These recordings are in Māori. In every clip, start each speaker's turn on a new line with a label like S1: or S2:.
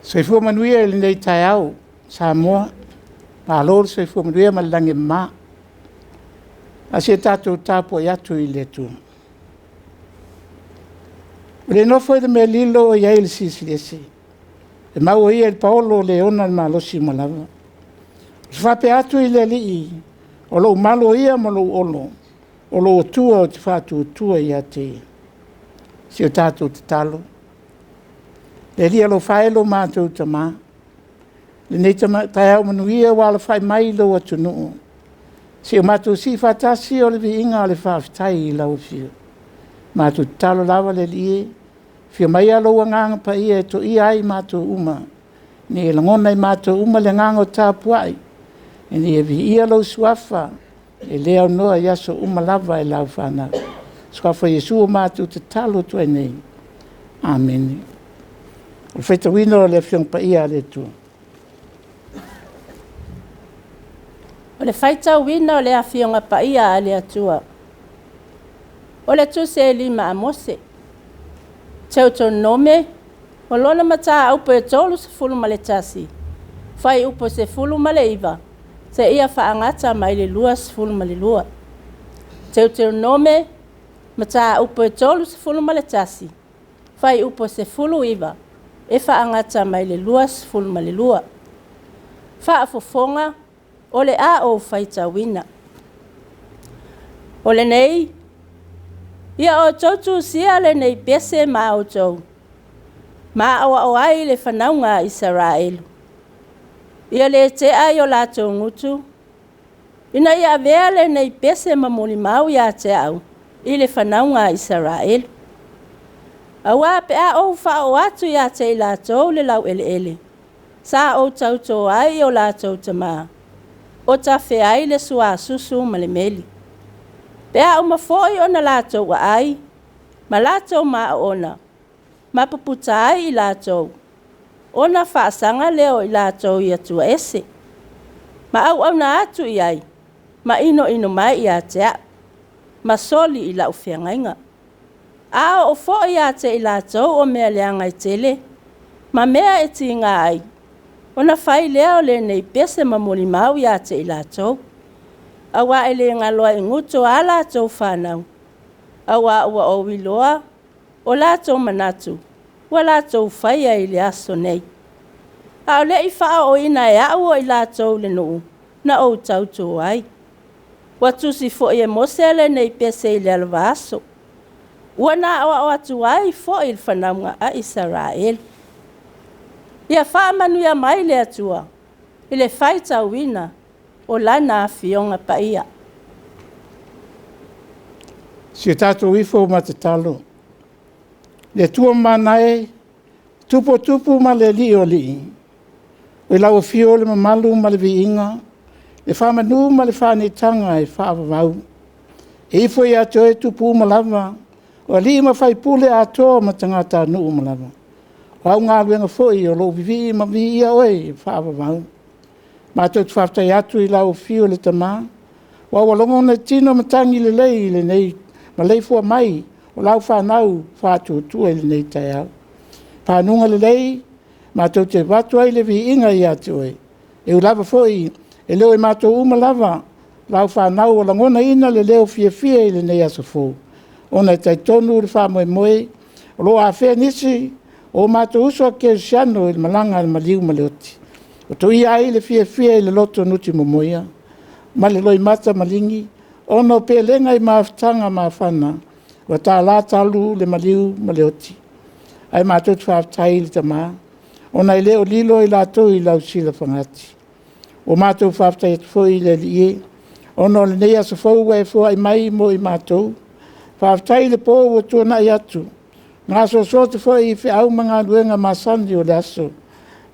S1: Soifua manuia le nei taeao Samoa. Palo soifua manuia ma lange ma. Asia tātou tāpua iatu I le tu. Le nofo e me lilo o iai le sisilesi. E mau ia le paolo le ona le malosi malava. Whape atu I le lii. O lo malo ia ma lo olo. O lo tua o te whātu tua ia te. Si o tātou te talo. Le lia lo whaelo mātou ta mā. Le nei taeao manuia wala whai mai lo atu nuu. Si o mātou si whatasi o le vi inga le whaafitai I lau fio. Mātou talo lawa le lie. Fio mai alo wa nganga pa ia e to ia ai mātou uma. Ni e langona I mātou uma le nganga o tāpuai. E ni e vi ia lo suafa. E leo noa yaso uma lava e lau whana. Suafa Yesu o mātou te talo tu nei. Amen. O whaita wino le whiong pa ia le tu.
S2: O le whaita wino le a whionga pa ia le atua. O le tu se lima a mose. Tau tau nome. O lona mata upo e tolu se fulu ma le tasi. Whai upo se fulu ma le iwa. Se ia whaangata mai le lua se fulu ma le lua. Tau tau nome. Mata upo e tolu se fulu ma le tasi. Whai upo se fulu iwa. E whaangata mai le lua se fulu ma le lua. Whaafofonga. O le a o whaita wina. O le nei. Ia o tautu sia le nei pese ma o tau. Ma awa o ai le whanaunga Israelu. Ia le te ai o lātou ngutu. Ina ia vea le nei pese ma moli mau ia te au. I le whanaunga Israelu. Awa pe a o wha o atu ia te I lātou le lau ele ele. Sa o tautu ai o lātou te maa. O ta fe ai le sua susu ma le meli. Pea o mafoi ona lātou wa ai. Ma lātou ma ona. Ma paputa ai I lātou. Ona whaasanga leo I lātou I atua ese. Ma au na atu I ai. Ma ino mai I atea. Ma soli I lau whiangainga. A o fo I ate I lātou o mea leanga I tele. Ma mea e tinga ai. Ona whai leo le nei pese ma moli mau I ate I lātou. Awa ele ngaloa I nguto a lātou whanau. Awa ua o wiloa. O lātou manatu. Wa lātou whaia I le aso nei. A o le I wha o ina e au I lātou le nuu. Na o tautu ai. Wa tusi fo I e mosele nei pese I le alwa aso. Ua na awa o atu ai fo I le whanaunga a Israel. Ia wha manuia mai le atua. I le whaita wina. O lana a whionga pa ia.
S1: Si tātou ifo ma te talo. Le tua manae, tupo ma le li o li. O I lau fio le mamalu ma le viinga. Le whamanu ma le whanitanga e whaavavau. E ifo I ato e tupu ma lava. O li ma whai pule ato ma tangata nuu ma lava. O au ngā luenga fwoi o lo vivi ma vi ia oe e whaavavau. Mātou tu whaftai atu I lau fio le tamā. Wa walongo na tino matangi le lei le nei. Ma lei fua mai. O lau whanau whātua tua le nei taeao. Pānunga le lei. Mātou te watu ai le vi inga I atu e. E u lava foi. E leo e mātou uma lava. Lau whanau o langona ina le leo fia I le nei aso fō. Ona tai tonu le wha moe moe. O lo a whea nisi. O mātou usua ke siano I le malanga le maliu ma le oti. O to ia ai le fia I le loto nuti momoia. Ma le loi mata malingi. Ono pe lenga I maafutanga maafana. Wa tā la talu le maliu ma le oti. Ai mātou tu whaafutai le tamā. Ona I leo lilo I lātou I lau sila whangati. O mātou whaafutai atu fo I le lie. Ono le nei aso fau e fo ai mai mo I mātou. Whaafutai le pō o tuana I atu. Ngā so te fo I whi au mga luenga masandi o le aso.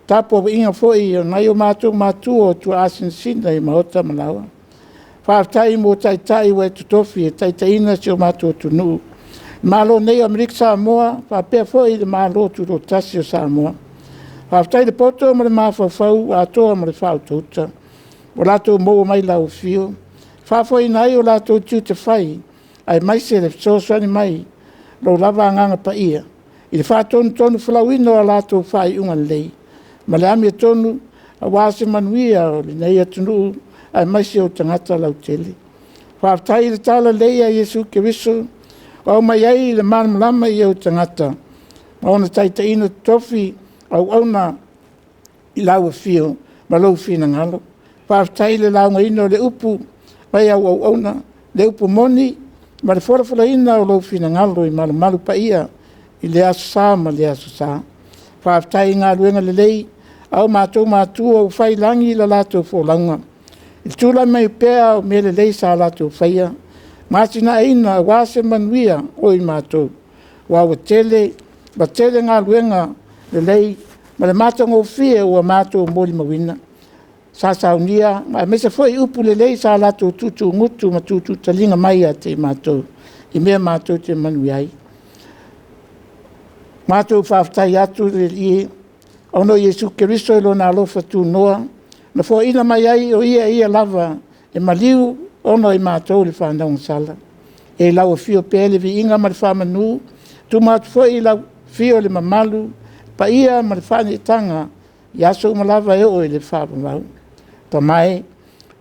S1: Tapo inga foi o nai o mātua o tua asin sina I maota malawa. Whaafutai mo tai we tutofi e taitaina si o mātua tunu. Malo nei Amerika Samoa, whapea foi le malo tu ro tasi o Samoa. Whaafutai le poto mo le mawhawhau a toa mo le whautouta. O lato mo mai lau fio. Whaafoi nai o lato tiu te whai. Ai mai se le sosani mai. Lo lava nganga pa ia. I le whaatonu tonu whalawino a lato whai unga lei. Ma le ami tonu a wase manuia o le nei atunu ai maisi o tangata lau tele. Whaatai le tala leia Iesu Keriso o mai ai le malama i o tangata. Ma ona taita ina tofi au auna i lau fio ma lau fina ngalo. Whaatai le lau ino le upu mai au auna le upu moni ma le whorafula ina o lau fina ngalo i malu pa ia i le aso sa ma le aso sa. Whaatai ngā ruenga le lei au mātua o whai langi la lato fōlanga. I tūla mai pēa o mele lei sa lato whaia. Mātina eina wāse manuia o i mātou. Wāua tele, ma tele ngā ruenga le lei, ma le mātango fie o a mātou mōli mawina. Sa saunia, ma mesa foi upu le lei sa lato tutu ngutu ma tutu talinga mai a te mātou. I mea mātou te manuiai. Mātou whaafatai atu le ie, ono Iesu Keriso ilo nā lofa tū noa, na fo ina mai ai o ia lava e maliu ono i mātou le whanau sala. E lau fio pēle vi inga ma le whamanu, tu mātu fo i lau fio le mamalu, pa ia ma le whane tanga, i aso umalava e o i le whamau. Pa mai,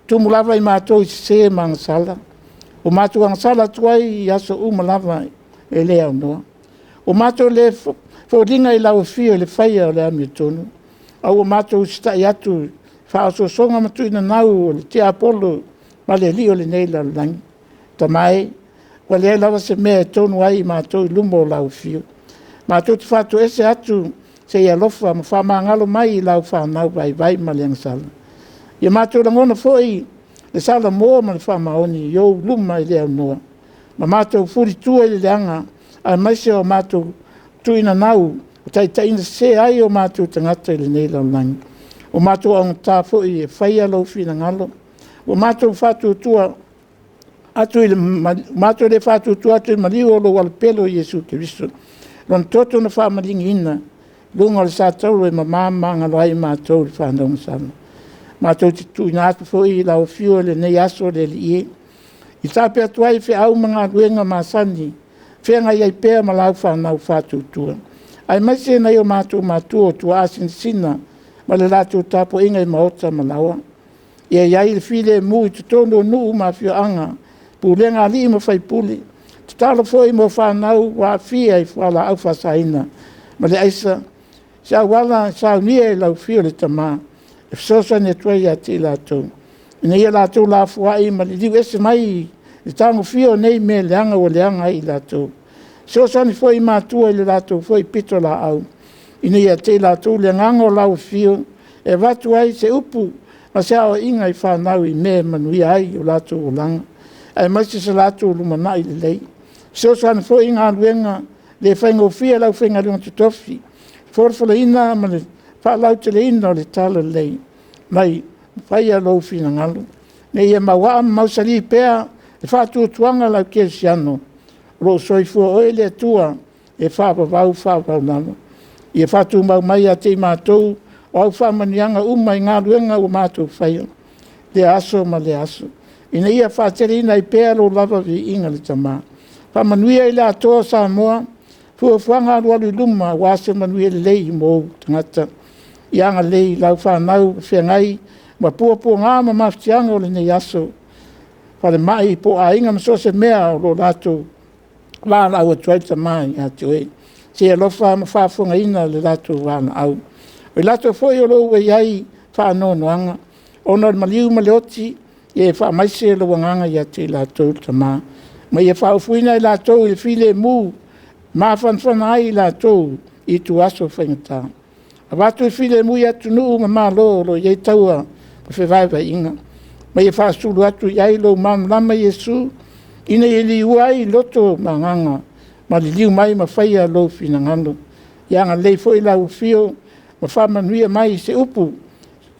S1: tu mulava i mātou i se ma sala. O mātou ang sala tuai i aso umalava e le au noa. O mātou le fo ringa i lau fio le whaia o le ami tonu. Au o mātou stai atu, whaaso songa matu ina nau o le te apolo, ma le li o le neila langi. Ta mai, wa le lawa se mea tonu ai mātou i lumbo o lau fio. Mātou te whātou ese atu, se ia lofa, ma wha ngalo mai i lau whanau vai ma le angsala. Ia mātou langona foi, le sala moa ma le wha maoni, yo luma i le au noa. Ma mātou furi tua i le anga, a maise o mātou tuina nau, o taitaina se ai o mātou tangata i le neila o langi. O mātou ang tāfo i e whaia lau whina ngalo. O mātou whātou tua atu i le mātou le whātou tua atu i maliu o lo walpelo i Iesu Keriso. Lon toto na whamaringi ina, lunga le sātau e mamama ngalo ai mātou le whanau masana. Mātou te tuina atu fo i lau fio le nei aso le li e. I tāpe atu ai whi au mga ruenga māsani, whenga iai pēr ma lau whanau whātou tua. Ai maise nei o mātou tua asin sina, ma le lātou tāpo inga i maota ma laua. Ia iai le while mu i te tono nuu ma whio anga, pūlenga li ma whai puli. Te talo fo i mo whanau wā whia i whala au whasaina. Ma le aisa, sa wala sa unia i lau whio le tamā, e wsosa ne tuai a te lātou. Ina ia lātou la fuai ma le liu ese mai, le tango whio nei me leanga o leanga i lātou. Sosa ni fo i mātua i le lātou fo i pito la au. Ina ia te lātou le ngango lau fio, e watu ai se upu, ma se ao inga i whanau i me manui ai o lātou o langa. Ai maisi se lātou lumana i le lei. Seo sana fo inga aluenga, le whaingo fia lau whainga runga tutofi. Forfala ina, ma le whalau te le ina o le tala lei. Mai, whaia lau fina ngalo. Ne ia mawaa mausali pēa, e whātua tuanga lau kia siano. Ro soifua oe le tua, e whāpavau nalo. Ia whātu mau mai a te mātou, o au whamanianga umai ngā ruenga o mātou whaia. Le aso ma le aso. Ina ia whātere ina i pēa lo lava vi inga le tamā. Whamanuia i le atoa sa moa, fuafuanga alualu luma, wāse manuia le lei mō tangata. Ianga lei lau whanau, whengai, ma pua ngā ma maftianga o le nei aso. Whale mai po a inga masose mea o lo lato, wāna au atuaita mai a te oe. Se e lofa ma whaafunga ina le lato wāna au. O i lato foi o lo e iai whaanonoanga. Ono le maliu ma le oti, e whaamaise lo wanganga i a te lato tamā. Ma ia whaufuina i lato i while mu, ma whanwhana ai i lato i tu aso whaingata. A watu i while mu i atu nuu ma mā lo iei taua ma whewaiwa inga. Ma ia whaasulu atu i ai lo mam lama Iesu, ina i li uai loto ma nganga, ma li liu mai ma whaia lo whina ngano. Ianga lei fo i lau fio, ma whamanuia mai se upu,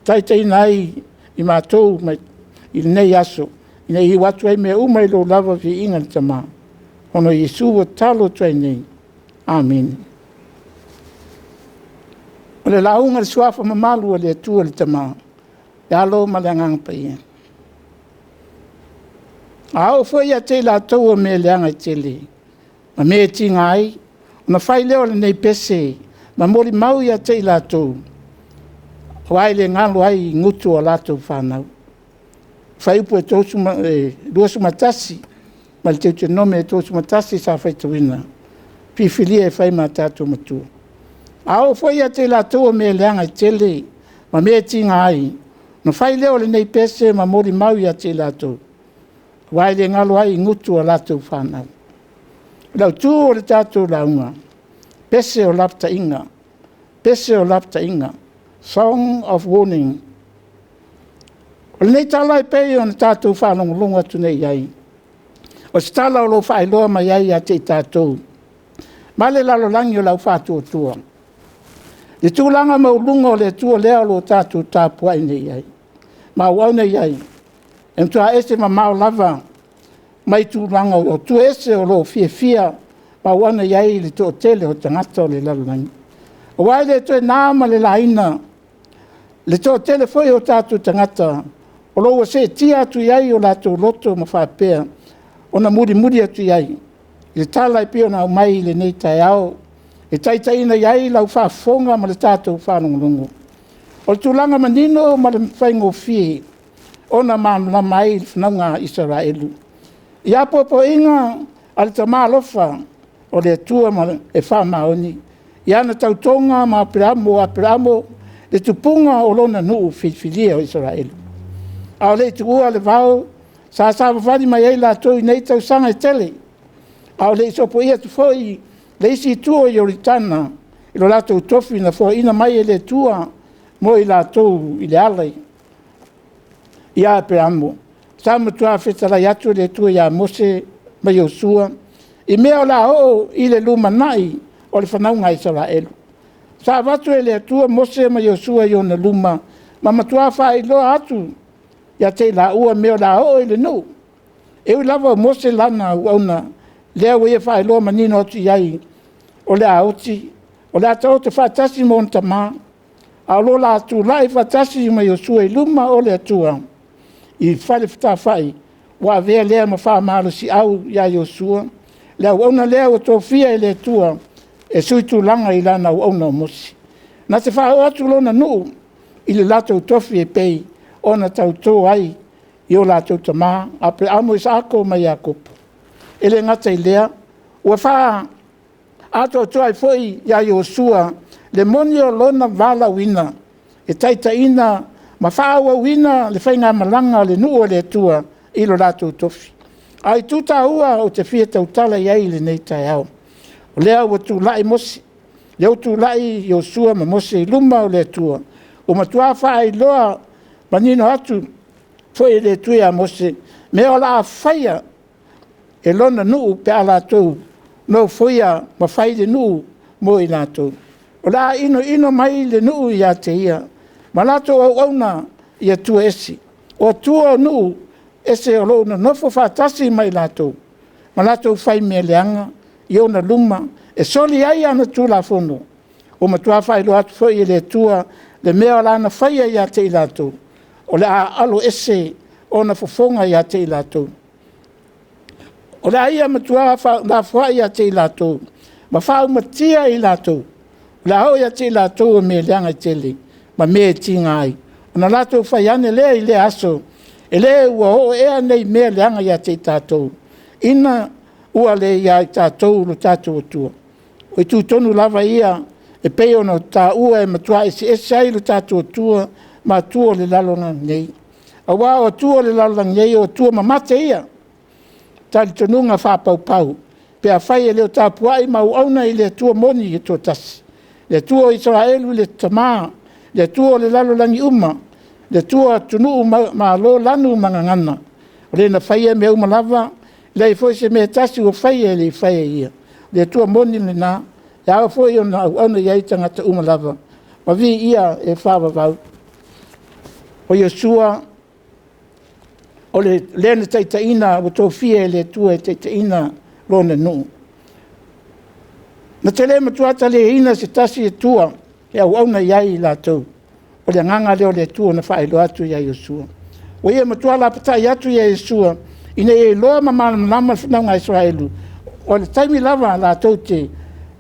S1: taitai nai i mātou i nei aso. Ina i watu ai mea umai lo lava vi inga tamā. Ono Iesu o talo tuai nei. Amen. O le launga le suafa mamalu o le atua le tamā. E alo ma le angangpa ia. A o fo ia te la tau o mea leanga i tele. Ma mea tinga ai, ona whai leo le nei pese, ma mori mau ia te la tau. Wai le ngalo ai ngutu o lato whanau. Whai upu e tōsu duasu matasi, ma le teu te nome e tōsu matasi sa whai tuina. Pifilia e whai ma tātou matua. Ao whai a te lato o me leanga i tele, ma me tinga ai. No whai leo le nei pese ma mori mau i a te lato. Wai le ngalo ai ngutu o lato whanau. Lau tū o le tātou launga. Pese o lapta inga. Pese o lapta inga. Song of warning. O nei tala i pei o na tātou whanonga tu nei iai. O se tala o lo whai loa mai iai a te tātou. Male lalo langi o lau whātua tua. Le tūlanga mau lunga o le tua lea lo tātou tāpua i nei iai. Mau au nei iai. E mtua ese ma mau lava. Mai tūlanga o tu ese o lo fia. Mau au nei iai le tō tele o tangata o le lalo langi. O wai le tō e nāma le laina. Le tō tele foi o tātou tangata. O loa se tia atu iai o lātou loto ma whapea. O na muri atu iai. Le tālai pio na umai le nei taeao. E taitaina iai lau whafonga ma le tātou whanongonongo. O le tūlanga manino ma le whaingo fie. O na mana mai whananga Israelu. I apopo inga a le tamalofa o le atua ma e whamaoni. I ana tautonga ma apiramo le tupunga o lona nuu whiwhilia o Israelu. A le tuua le vau, sa whani mai ei la tōi nei tau sanga i tele. A le sopo ia tu foi, le isi tua i oritana, i lo lato tofi na fo ina mai e le tua, mo i la tōu i le alai. I a Aperila. Sa matua whetara i atu le tua i a Mose, mai o sua. I mea o la o i le luma nai, o le whanaunga Israelu. Sa watu e le atua Mose mai o sua i o na luma, ma matua whai loa atu, ia te la ua meo la o i le nu. E ui lava Mose lana uauna, lea ua ia whai loa manino atu iai, o le aoti, o le atao te whatasi mo nta maa, a lo la atu lai whatasi mai o sua i luma o le atua, i whale whita whai, wa vea lea ma wha maaro si au ia i o sua, lea uauna lea o tō fia i le atua, e sui tu langa i lana uauna o Mose. Na te wha o atu lona nuu, i le lato tofi e pei, ona tau tō ai, i o lato tamā, apre amo is ako mai a kopo. Ele ngata i lea, ua wha ato tō ai foi ia i o sua, le moni o lona vala wina, e taita ina, ma wha aua wina, le whainga malanga le nuu o le tua, i lo lato tofi. Ai tuta ua o te fia tautala iai le nei taeao. O lea ua tu lai Mose, leo tu lai i o sua ma Mose i luma o le tua. O matua wha i loa, manino atu, foi le tui a Mose, me o la whaia, e lona nuu pe a la tau, no foia ma whai le nuu mo i la tau. O la ino mai le nuu i a te ia, ma la tau au auna i a tua esi. O tua nuu, ese o lona nofo whatasi mai la tau. Ma la tau whai mea leanga, i ona luma, e soli ai ana tu la fono. O matua whai lo atu foi le tua, le mea la ana whaia i a te i la tau. O le a alo ese o na fofonga i a te i la tau. O le aia matua la fua i a te i la tau. Ma whau matia i la tau. O le au i a te i la tau o me leanga i tele. Ma me tinga ai. O na la tau whai ane lea i le aso. E le ua o ea nei me leanga i a te i tātou. Ina ua le i a i tātou lo tātou atua. O i tū tonu lava ia e peo no tā ua e matua ese ai lo tātou atua. Ma tua le lalonga nei. A wā o tua le lalonga nei o tua ma mate ia. Tali tonunga whapau pau. Pea whai e leo tāpuai mau auna i le tua moni i tō tasi. Le tua Israelu le tamā. Le tua le lalonga uma. Le tua tunu ma lo lanu mangangana. Le na whai e me uma lava. Le i foi se me tasi o whai e le whai e ia. Le tua moni le nā. E au foi o na auna iai tangata uma lava. Ma vi ia e whawa vau. O Yesua, o le lena taitaina, o tō fia le tua taitaina lona nuu. Na te le matuata le ina se tasi e tua, e au auna iai la tau. O le nganga leo le tua na whaelo atu ia Yesua. O ia matua la patai atu ia Yesua, ina e loa mamana nama whananga Israelu. O le taimi lava la tau te,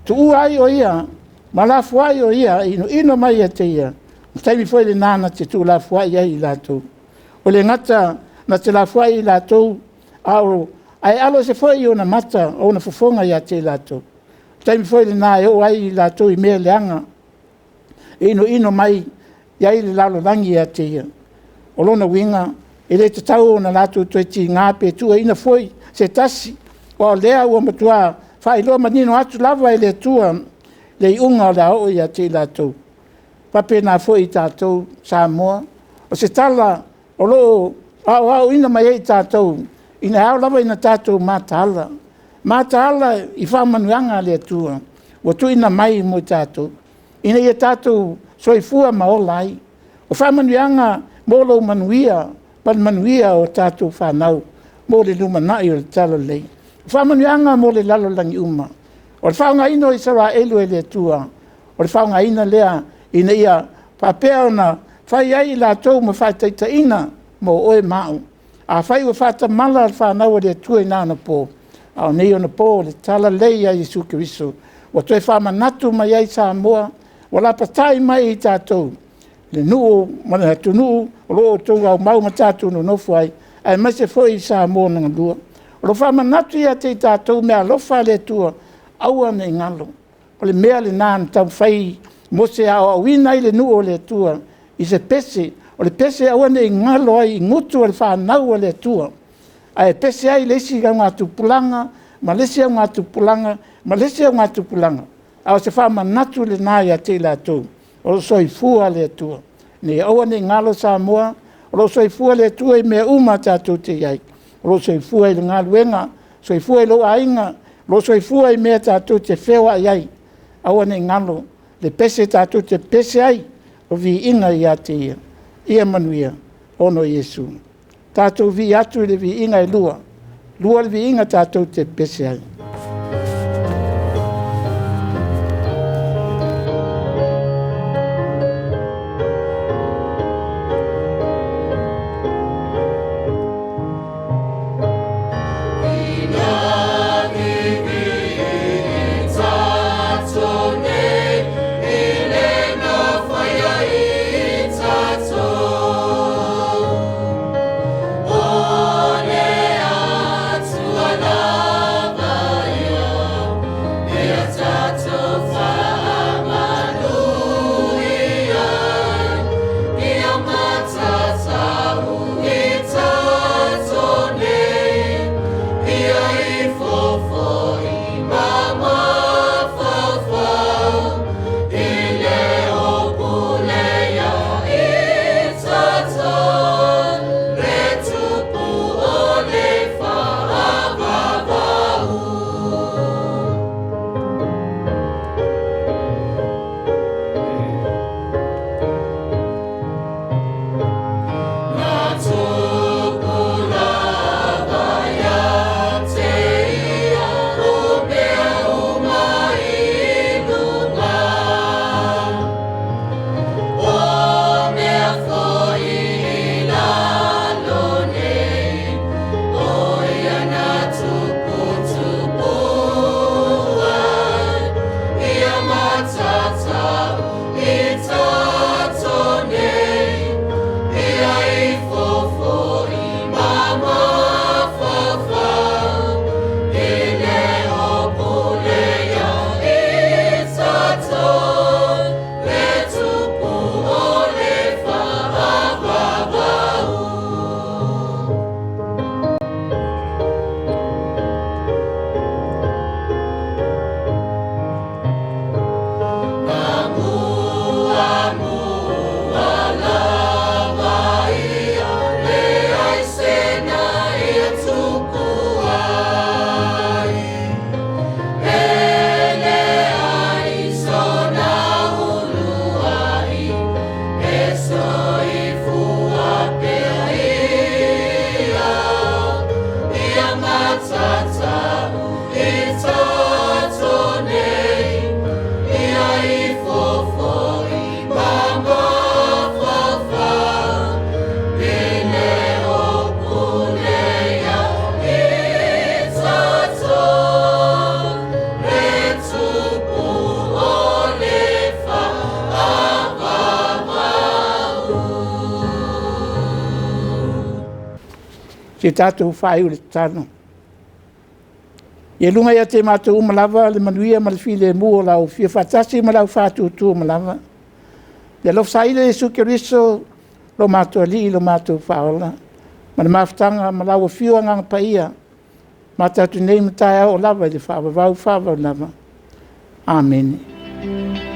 S1: tu uai o ia, malafu ai o ia, ino mai a te ia. Taimi foi le nana te tu la fua ia I lātou. O le ngata na te la fua I lātou, au ai alo se foi o na mata o na fofonga ia te lātou. Taimi foi le nā e o ai I lātou I mea leanga, ino mai ia I le lalo langi ia te ia. O lona winga, e le te tau o na lātou toi ti ngāpe tua ina foi se tasi, o lea ua matua, whai loa manino atu lava I le tua, le I unga o la o ia te lātou. Pape nā foi I tātou Samoa. O se tala, o loo, au ina mai I tātou, ina au lava ina tātou mātaala. Mātaala I whamanuanga le tua, o tu ina mai mo tātou. Ina ia tātou soifua maolai. O whamanuanga mo lo manuia, manuia o tātou whanau, mo le lumanai o le tala lei. O whamanuanga mo le lalolangi uma. O le whaunga ino I sara elu e le tua. O le whaunga ina lea, ina ia papea ona whai ai la tau ma whai taita ina mo oe mau. A whai ua whata mala al whanau le tua ina ana pō. A o nei ona pō le tala lei a Jesu Kiriso. Wa toi whama natu mai ai Samoa. Wa la patai mai I tātou. Le nuu, mana hatu nuu, o loo tau au mau ma tātou no nofu ai. Ai mai se foi I Samoa nanga lua. O lo whama natu ia te tātou mea lofa le tua. Aua nei ngalo. O le mea le nāna tau whai mo se a wina I le nuu o le tua, I se pese, o le pese aua nei ngalo ai ngutu o le whanau o le tua. Ai pese ai lesi ka ngātu pulanga, ma lesi a ngātu pulanga, ma lesi a ngātu pulanga. Au se whama natu le nai a te la tau, o lo soifua le tua. Ne aua nei ngalo Samoa, o lo soifua le tua I mea uma tātou te iai. O lo soifua I le Gāluega, soifua I lo ainga, lo soifua I mea tātou te whewa iai. Aua nei ngalo, le pese tātou te pese ai, o vi inga I a te ia. Ia manuia, ono Iesu. Tātou vi atu le vi inga I lua. Lua le vi inga tātou te pese ai.
S3: Love.
S1: Se tātou whai ule tāno. Ia lunga ia te mātou umalava, le manuia ma le file mua lau fia whatasi ma lau whātutu umalava. Ia lo whaile Jesu Keriso, lo mātou ali, lo mātou whaola. Ma le mawhtanga ma lau whio ngang paia. Ma tātou nei ma tae au lava, le whawa lava. Amen.